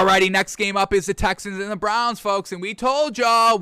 Alrighty, next game up is the Texans and the Browns, folks. And we told y'all,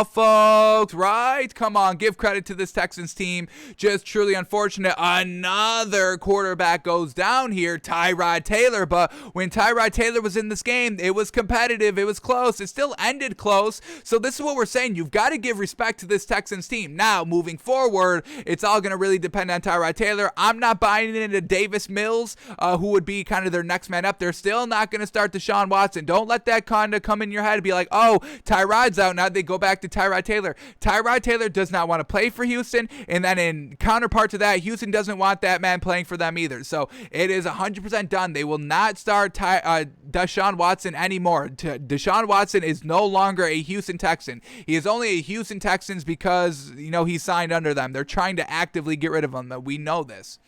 folks, right? Come on, give credit to this Texans team. Just truly unfortunate. Another quarterback goes down here, Tyrod Taylor. But when Tyrod Taylor was in this game, it was competitive. It was close. It still ended close. So this is what we're saying. You've got to give respect to this Texans team. Now, moving forward, it's all going to really depend on Tyrod Taylor. I'm not buying into Davis Mills, who would be kind of their next man up. They're still not going to start Deshaun Watson. Don't let that kind of come in your head and be like, oh, Tyrod's out. Now they go back to Tyrod Taylor. Tyrod Taylor does not want to play for Houston. And then in counterpart to that, Houston doesn't want that man playing for them either. So it is 100% done. They will not start Deshaun Watson anymore. Deshaun Watson is no longer a Houston Texan. He is only a Houston Texans because, he signed under them. They're trying to actively get rid of him. We know this.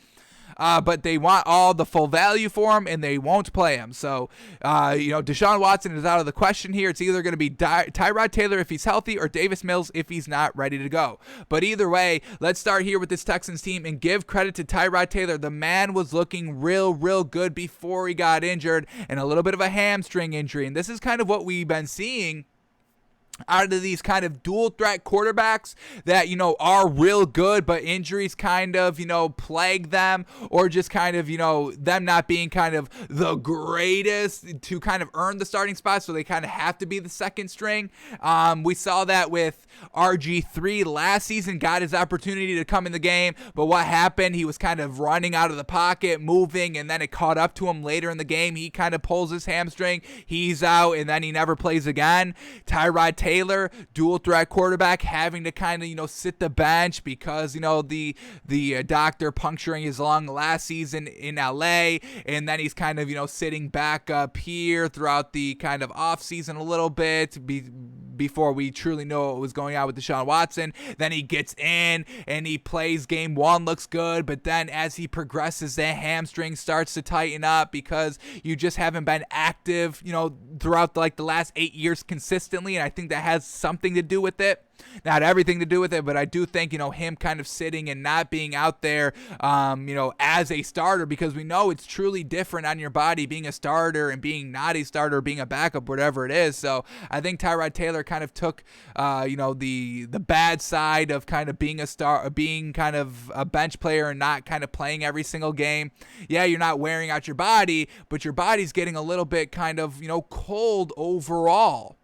But they want all the full value for him, and they won't play him. So, Deshaun Watson is out of the question here. It's either going to be Tyrod Taylor if he's healthy or Davis Mills if he's not ready to go. But either way, let's start here with this Texans team and give credit to Tyrod Taylor. The man was looking real good before he got injured and a little bit of a hamstring injury. And this is kind of what we've been seeing out of these kind of dual threat quarterbacks that, are real good, but injuries kind of, plague them, or just kind of, them not being kind of the greatest to kind of earn the starting spot. So they kind of have to be the second string. We saw that with RG3 last season, got his opportunity to come in the game. But what happened? He was kind of running out of the pocket, moving, and then it caught up to him later in the game. He kind of pulls his hamstring. He's out, and then he never plays again. Tyrod Taylor, dual threat quarterback, having to kind of sit the bench because the doctor puncturing his lung last season in LA, and then he's kind of sitting back up here throughout the kind of off season a little bit before we truly know what was going on with Deshaun Watson. Then he gets in and he plays game one, looks good, but then as he progresses, the hamstring starts to tighten up because you just haven't been active throughout the last 8 years consistently, and I think that has something to do with it. Not everything to do with it, but I do think, him kind of sitting and not being out there, as a starter, because we know it's truly different on your body being a starter and being not a starter, being a backup, whatever it is. So I think Tyrod Taylor kind of took, the bad side of kind of being being kind of a bench player and not kind of playing every single game. Yeah, you're not wearing out your body, but your body's getting a little bit kind of, cold overall.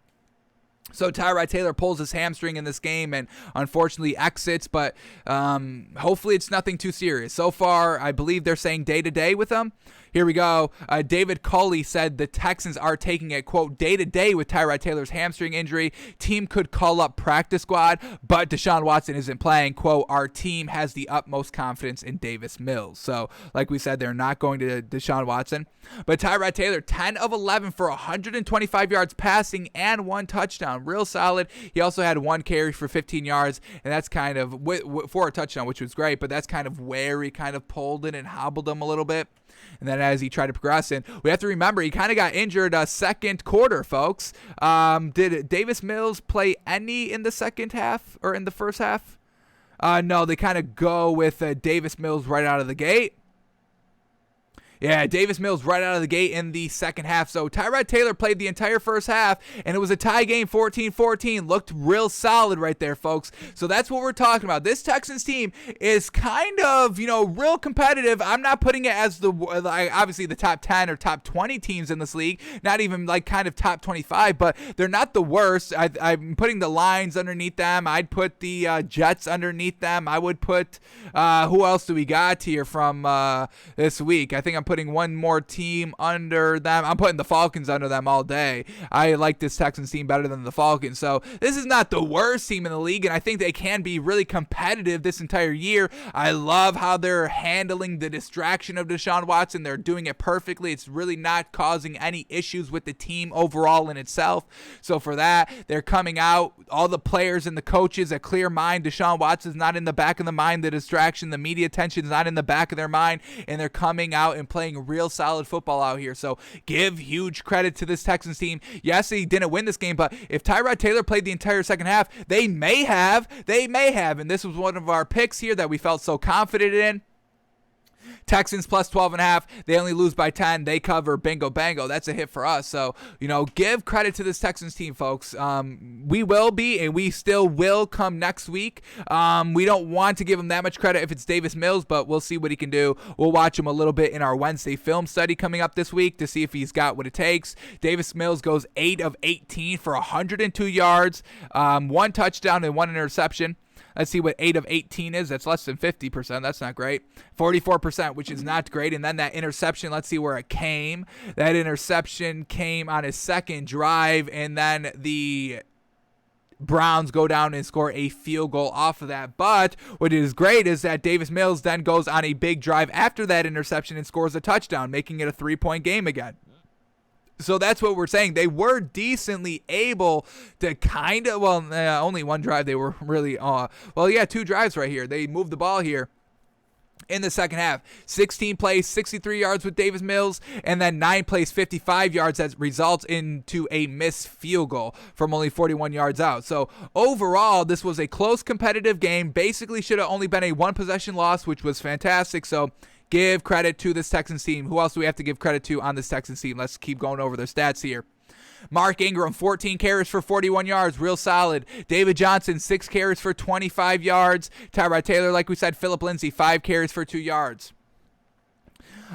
So Tyrod Taylor pulls his hamstring in this game and unfortunately exits, but hopefully it's nothing too serious. So far, I believe they're saying day-to-day with him. Here we go. David Culley said the Texans are taking it, quote, day-to-day with Tyrod Taylor's hamstring injury. Team could call up practice squad, but Deshaun Watson isn't playing. Quote, our team has the utmost confidence in Davis Mills. So, like we said, they're not going to Deshaun Watson. But Tyrod Taylor, 10 of 11 for 125 yards passing and 1 touchdown. Real solid. He also had 1 carry for 15 yards, and that's kind of for a touchdown, which was great, but that's kind of where he kind of pulled it and hobbled him a little bit. And then as he tried to progress in, we have to remember he kind of got injured second quarter, folks. Did Davis Mills play any in the second half or in the first half? No, they kind of go with Davis Mills right out of the gate. Yeah, Davis Mills right out of the gate in the second half. So Tyrod Taylor played the entire first half, and it was a tie game, 14-14. Looked real solid right there, folks. So that's what we're talking about. This Texans team is kind of, real competitive. I'm not putting it as obviously the top 10 or top 20 teams in this league. Not even kind of top 25, but they're not the worst. I'm putting the Lions underneath them. I'd put the Jets underneath them. I would put, who else do we got here from this week? I think I'm putting one more team under them. I'm putting the Falcons under them all day. I like this Texans team better than the Falcons. So this is not the worst team in the league, and I think they can be really competitive this entire year. I love how they're handling the distraction of Deshaun Watson. They're doing it perfectly. It's really not causing any issues with the team overall in itself. So for that, they're coming out, all the players and the coaches, a clear mind. Deshaun Watson's not in the back of the mind. The distraction, the media attention is not in the back of their mind, and they're coming out and playing real solid football out here. So give huge credit to this Texans team. Yes, he didn't win this game, but if Tyrod Taylor played the entire second half, they may have. And this was one of our picks here that we felt so confident in. Texans plus 12.5. They only lose by 10. They cover. Bingo, bango. That's a hit for us. So, give credit to this Texans team, folks. We will be, and we still will come next week. We don't want to give him that much credit if it's Davis Mills, but we'll see what he can do. We'll watch him a little bit in our Wednesday film study coming up this week to see if he's got what it takes. Davis Mills goes 8 of 18 for 102 yards, 1 touchdown and 1 interception. Let's see what 8 of 18 is. That's less than 50%. That's not great. 44%, which is not great. And then that interception, let's see where it came. That interception came on his second drive, and then the Browns go down and score a field goal off of that. But what is great is that Davis Mills then goes on a big drive after that interception and scores a touchdown, making it a 3-point game again. So that's what we're saying. They were decently able to kind of, only one drive. They were really, 2 drives right here. They moved the ball here in the second half. 16 plays, 63 yards with Davis Mills, and then 9 plays, 55 yards that results into a missed field goal from only 41 yards out. So overall, this was a close competitive game. Basically should have only been a 1-possession loss, which was fantastic. So give credit to this Texans team. Who else do we have to give credit to on this Texans team? Let's keep going over their stats here. Mark Ingram, 14 carries for 41 yards, real solid. David Johnson, 6 carries for 25 yards. Tyrod Taylor, like we said, Phillip Lindsay, 5 carries for 2 yards.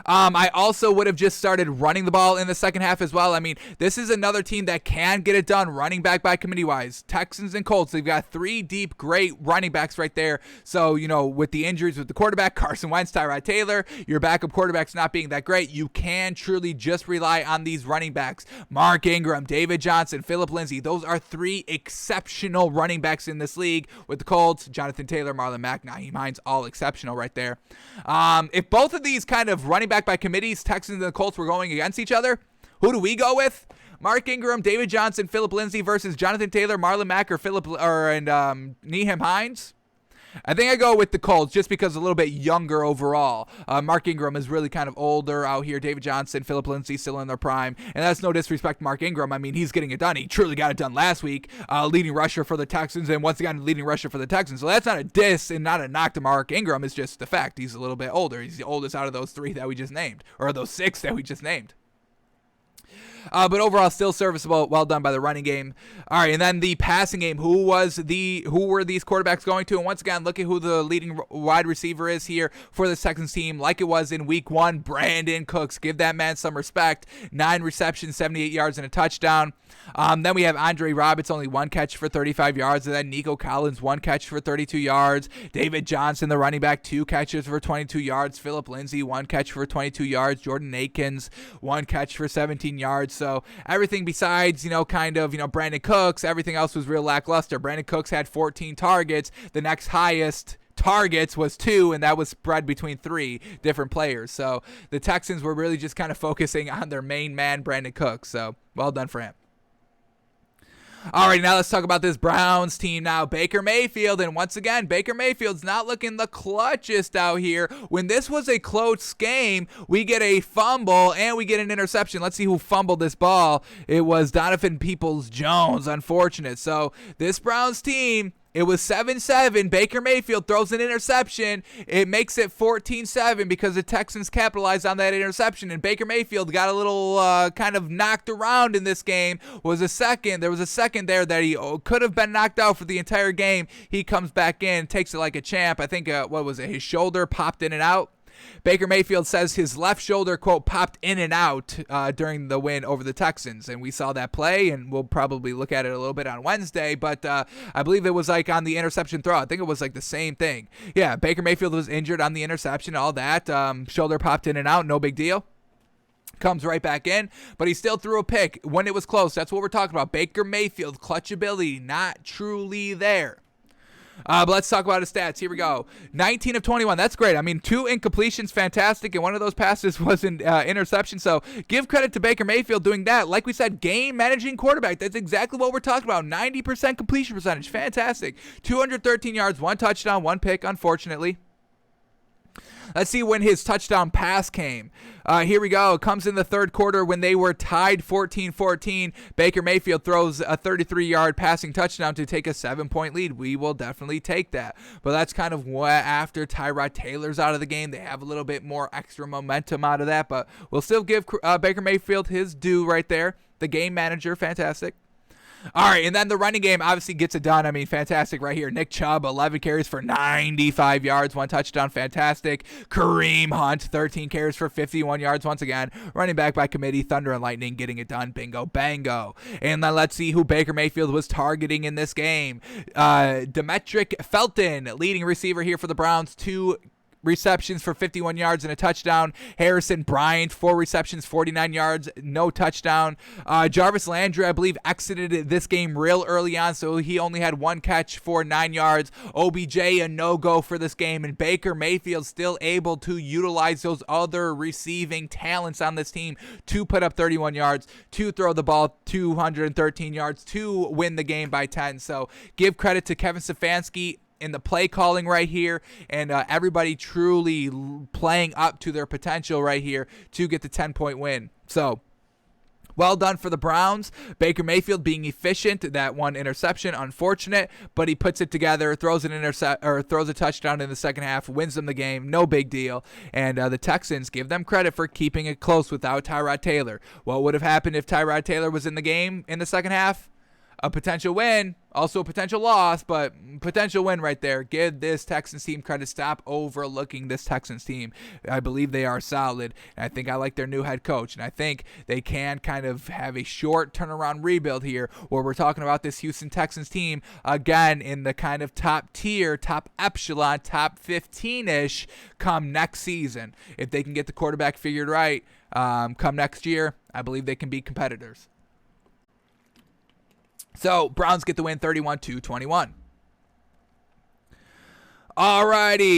I also would have just started running the ball in the second half as well. I mean, this is another team that can get it done running back by committee-wise. Texans and Colts, they've got 3 deep, great running backs right there. So, with the injuries with the quarterback, Carson Wentz, Tyrod Taylor, your backup quarterbacks not being that great, you can truly just rely on these running backs. Mark Ingram, David Johnson, Phillip Lindsay, those are 3 exceptional running backs in this league. With the Colts, Jonathan Taylor, Marlon Mack, Nyheim Hines, all exceptional right there. If both of these kind of running back by committees, Texans and the Colts, were going against each other, who do we go with? Mark Ingram, David Johnson, Phillip Lindsay versus Jonathan Taylor, Marlon Mack, or Nyheim Hines? I think I go with the Colts just because a little bit younger overall. Mark Ingram is really kind of older out here. David Johnson, Phillip Lindsay still in their prime. And that's no disrespect to Mark Ingram. I mean, he's getting it done. He truly got it done last week. Leading rusher for the Texans, and once again, leading rusher for the Texans. So that's not a diss and not a knock to Mark Ingram. It's just the fact he's a little bit older. He's the oldest out of those 3 that we just named, or those 6 that we just named. But overall, still serviceable. Well done by the running game. All right, and then the passing game. Who were these quarterbacks going to? And once again, look at who the leading wide receiver is here for the Texans team. Like it was in Week 1, Brandon Cooks. Give that man some respect. 9 receptions, 78 yards, and a touchdown. Then we have Andre Roberts, only 1 catch for 35 yards. And then Nico Collins, 1 catch for 32 yards. David Johnson, the running back, 2 catches for 22 yards. Phillip Lindsay, 1 catch for 22 yards. Jordan Akins, 1 catch for 17 yards. So everything besides, Brandon Cooks, everything else was real lackluster. Brandon Cooks had 14 targets. The next highest targets was 2, and that was spread between 3 different players. So the Texans were really just kind of focusing on their main man, Brandon Cooks. So well done for him. All right, now let's talk about this Browns team now. Baker Mayfield, and once again, Baker Mayfield's not looking the clutchest out here. When this was a close game, we get a fumble and we get an interception. Let's see who fumbled this ball. It was Donovan Peoples-Jones, unfortunate. So this Browns team, it was 7-7. Baker Mayfield throws an interception. It makes it 14-7 because the Texans capitalized on that interception. And Baker Mayfield got a little kind of knocked around in this game. There was a second there that he could have been knocked out for the entire game. He comes back in, takes it like a champ. I think, his shoulder popped in and out. Baker Mayfield says his left shoulder, quote, popped in and out during the win over the Texans. And we saw that play, and we'll probably look at it a little bit on Wednesday. But I believe it was like on the interception throw. I think it was like the same thing. Yeah, Baker Mayfield was injured on the interception, all that. Shoulder popped in and out, no big deal. Comes right back in, but he still threw a pick when it was close. That's what we're talking about. Baker Mayfield, clutch ability, not truly there. But let's talk about his stats. Here we go. 19 of 21. That's great. I mean, 2 incompletions, fantastic, and one of those passes was an interception. So give credit to Baker Mayfield doing that. Like we said, game-managing quarterback. That's exactly what we're talking about. 90% completion percentage. Fantastic. 213 yards, 1 touchdown, 1 pick, unfortunately. Let's see when his touchdown pass came. Here we go. It comes in the third quarter when they were tied 14-14. Baker Mayfield throws a 33-yard passing touchdown to take a 7-point lead. We will definitely take that. But that's kind of what after Tyrod Taylor's out of the game. They have a little bit more extra momentum out of that. But we'll still give Baker Mayfield his due right there. The game manager, fantastic. All right, and then the running game obviously gets it done. I mean, fantastic right here. Nick Chubb, 11 carries for 95 yards, 1 touchdown, fantastic. Kareem Hunt, 13 carries for 51 yards once again. Running back by committee, Thunder and Lightning getting it done. Bingo, bango. And then let's see who Baker Mayfield was targeting in this game. Demetric Felton, leading receiver here for the Browns, 2 receptions for 51 yards and a touchdown. Harrison Bryant, 4 receptions, 49 yards, no touchdown. Jarvis Landry, I believe, exited this game real early on, so he only had 1 catch for 9 yards. OBJ, a no-go for this game, and Baker Mayfield still able to utilize those other receiving talents on this team to put up 31 yards, to throw the ball 213 yards, to win the game by 10. So give credit to Kevin Stefanski in the play calling right here, and everybody truly playing up to their potential right here to get the 10-point win. So well done for the Browns. Baker Mayfield being efficient. That 1 interception, unfortunate, but he puts it together, throws a touchdown in the second half, wins them the game, no big deal. And the Texans, give them credit for keeping it close without Tyrod Taylor. What would have happened if Tyrod Taylor was in the game in the second half? A potential win, also a potential loss, but potential win right there. Give this Texans team credit. Stop overlooking this Texans team. I believe they are solid, and I think I like their new head coach, and I think they can kind of have a short turnaround rebuild here where we're talking about this Houston Texans team, again, in the kind of top tier, top echelon, top 15-ish come next season. If they can get the quarterback figured right come next year, I believe they can be competitors. So, Browns get the win 31-21. Alrighty.